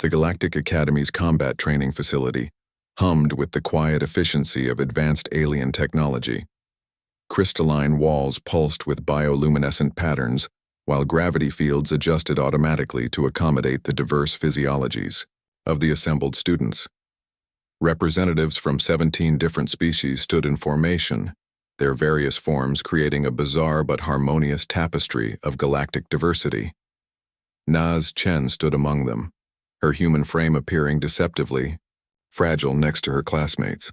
The Galactic Academy's combat training facility hummed with the quiet efficiency of advanced alien technology. Crystalline walls pulsed with bioluminescent patterns, while gravity fields adjusted automatically to accommodate the diverse physiologies of the assembled students. Representatives from 17 different species stood in formation, their various forms creating a bizarre but harmonious tapestry of galactic diversity. Naz Chen stood among them, her human frame appearing deceptively fragile next to her classmates.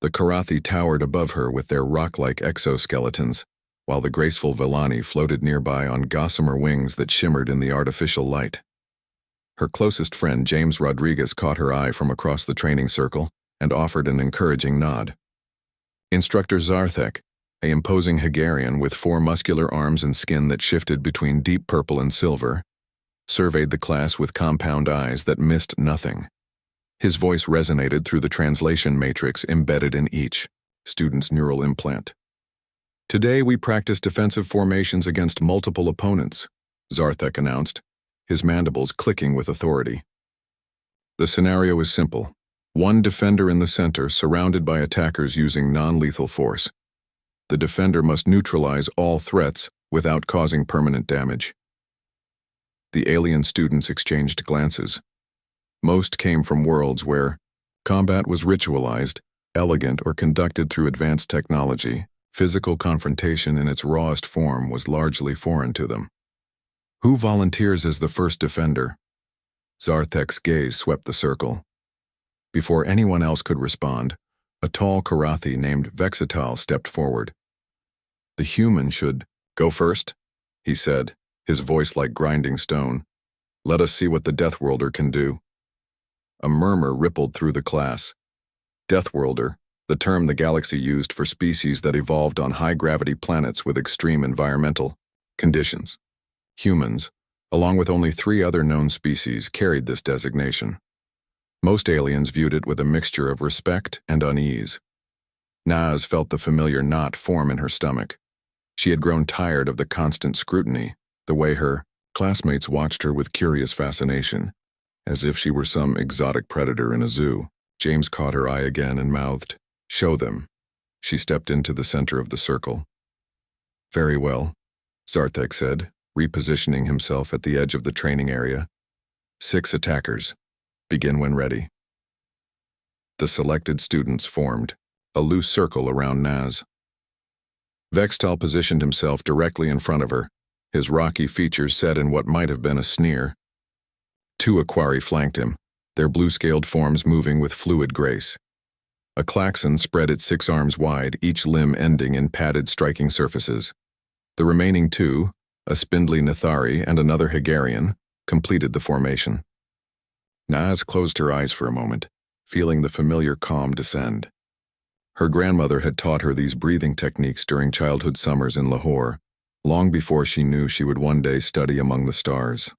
The Karathi towered above her with their rock-like exoskeletons, while the graceful Villani floated nearby on gossamer wings that shimmered in the artificial light. Her closest friend, James Rodriguez, caught her eye from across the training circle and offered an encouraging nod. Instructor Zarthek, an imposing Hegarian with 4 muscular arms and skin that shifted between deep purple and silver, surveyed the class with compound eyes that missed nothing. His voice resonated through the translation matrix embedded in each student's neural implant. "Today we practice defensive formations against multiple opponents," Zarthek announced, his mandibles clicking with authority. The scenario is simple. One defender in the center, surrounded by attackers using non-lethal force. The defender must neutralize all threats without causing permanent damage. The alien students exchanged glances. Most came from worlds where combat was ritualized, elegant, or conducted through advanced technology. Physical confrontation in its rawest form was largely foreign to them. "Who volunteers as the first defender?" Zarthek's gaze swept the circle. Before anyone else could respond, a tall Karathi named Vexital stepped forward. "The human should go first," he said, his voice like grinding stone. "Let us see what the Deathworlder can do." A murmur rippled through the class. Deathworlder, the term the galaxy used for species that evolved on high-gravity planets with extreme environmental conditions. Humans, along with only 3 other known species, carried this designation. Most aliens viewed it with a mixture of respect and unease. Naz felt the familiar knot form in her stomach. She had grown tired of the constant scrutiny, the way her classmates watched her with curious fascination, as if she were some exotic predator in a zoo. James caught her eye again and mouthed, "Show them." She stepped into the center of the circle. "Very well," Zarthek said, repositioning himself at the edge of the training area. 6 attackers. Begin when ready." The selected students formed, a loose circle around Naz. Vextal positioned himself directly in front of her, his rocky features set in what might have been a sneer. 2 Aquari flanked him, their blue-scaled forms moving with fluid grace. A klaxon spread its 6 arms wide, each limb ending in padded striking surfaces. The remaining 2, a spindly Nathari and another Hegarian, completed the formation. Naz closed her eyes for a moment, feeling the familiar calm descend. Her grandmother had taught her these breathing techniques during childhood summers in Lahore, long before she knew she would one day study among the stars.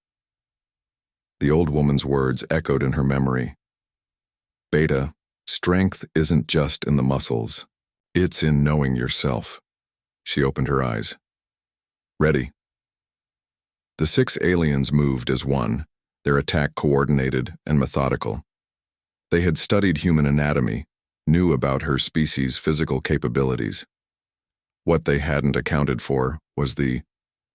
The old woman's words echoed in her memory. "Beta, strength isn't just in the muscles. It's in knowing yourself." She opened her eyes. "Ready." The 6 aliens moved as one, their attack coordinated and methodical. They had studied human anatomy, knew about her species' physical capabilities. What they hadn't accounted for was the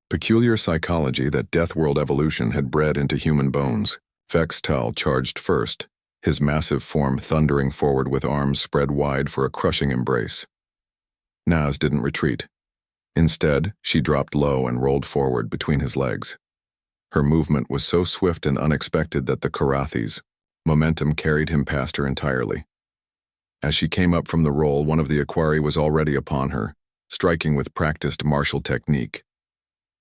peculiar psychology that Deathworld evolution had bred into human bones. Vextal charged first, his massive form thundering forward with arms spread wide for a crushing embrace. Naz didn't retreat. Instead, she dropped low and rolled forward between his legs. Her movement was so swift and unexpected that the Karathi's momentum carried him past her entirely. As she came up from the roll, one of the Aquari was already upon her, striking with practiced martial technique.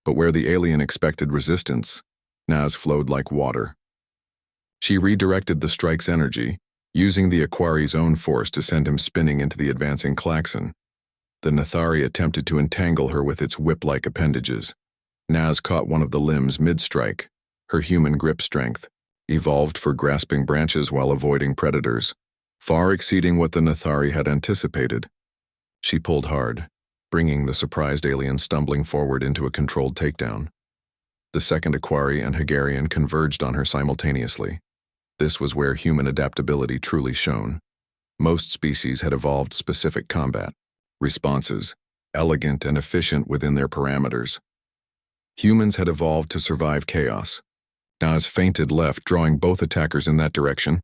But where the alien expected resistance, Naz flowed like water. She redirected the strike's energy, using the Aquari's own force to send him spinning into the advancing klaxon. The Nathari attempted to entangle her with its whip-like appendages. Naz caught one of the limbs mid-strike, her human grip strength, evolved for grasping branches while avoiding predators, far exceeding what the Nathari had anticipated. She pulled hard, bringing the surprised alien stumbling forward into a controlled takedown. The second Aquari and Hegarian converged on her simultaneously. This was where human adaptability truly shone. Most species had evolved specific combat responses, elegant and efficient within their parameters. Humans had evolved to survive chaos. Naz feinted left, drawing both attackers in that direction,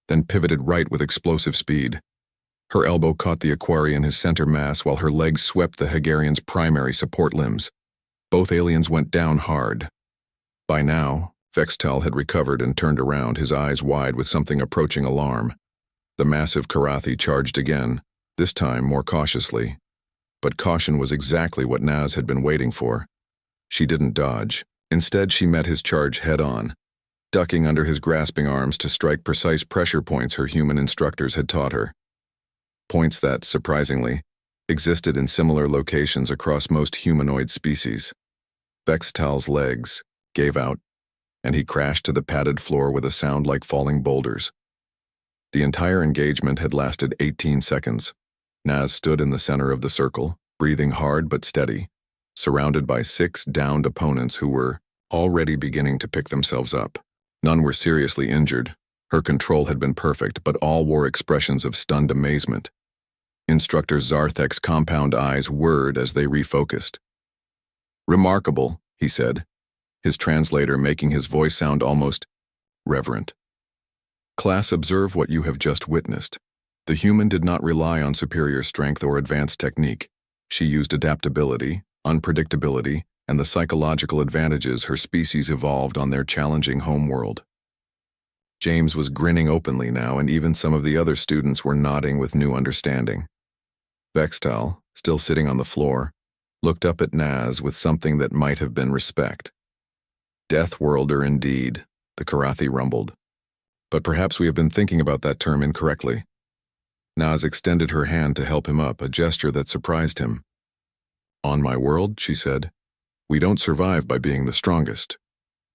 then pivoted right with explosive speed. Her elbow caught the Aquari in his center mass while her legs swept the Hegarian's primary support limbs. Both aliens went down hard. By now, Vextel had recovered and turned around, his eyes wide with something approaching alarm. The massive Karathi charged again, this time more cautiously. But caution was exactly what Naz had been waiting for. She didn't dodge. Instead, she met his charge head-on, ducking under his grasping arms to strike precise pressure points her human instructors had taught her. Points that, surprisingly, existed in similar locations across most humanoid species. Vextal's legs gave out, and he crashed to the padded floor with a sound like falling boulders. The entire engagement had lasted 18 seconds. Naz stood in the center of the circle, breathing hard but steady, surrounded by 6 downed opponents who were already beginning to pick themselves up. None were seriously injured. Her control had been perfect, but all wore expressions of stunned amazement. Instructor Zarthek's compound eyes whirred as they refocused. "Remarkable," he said, his translator making his voice sound almost reverent. "Class, observe what you have just witnessed. The human did not rely on superior strength or advanced technique. She used adaptability, unpredictability, and the psychological advantages her species evolved on their challenging homeworld." James was grinning openly now, and even some of the other students were nodding with new understanding. Vextal, still sitting on the floor, looked up at Naz with something that might have been respect. "Deathworlder indeed," the Karathi rumbled. "But perhaps we have been thinking about that term incorrectly." Naz extended her hand to help him up, a gesture that surprised him. "On my world," she said, "we don't survive by being the strongest.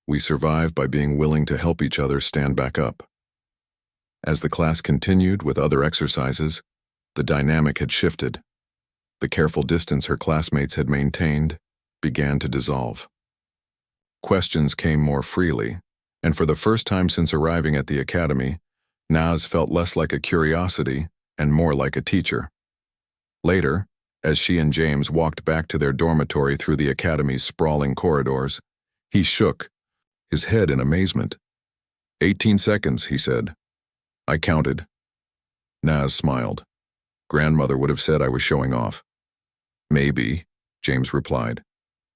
We survive by being willing to help each other stand back up." As the class continued with other exercises, the dynamic had shifted. The careful distance her classmates had maintained began to dissolve. Questions came more freely, and for the first time since arriving at the academy, Naz felt less like a curiosity and more like a teacher. Later, as she and James walked back to their dormitory through the academy's sprawling corridors, he shook, his head in amazement. 18 seconds, he said. I counted. Naz smiled. Grandmother would have said I was showing off. Maybe, James replied,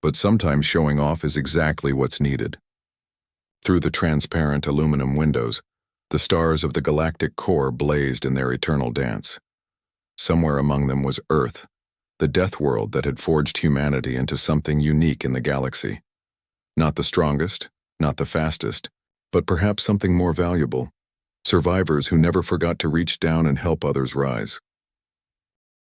but sometimes showing off is exactly what's needed. Through the transparent aluminum windows, the stars of the galactic core blazed in their eternal dance. Somewhere among them was Earth, the Deathworld that had forged humanity into something unique in the galaxy. Not the strongest, not the fastest, but perhaps something more valuable. Survivors who never forgot to reach down and help others rise.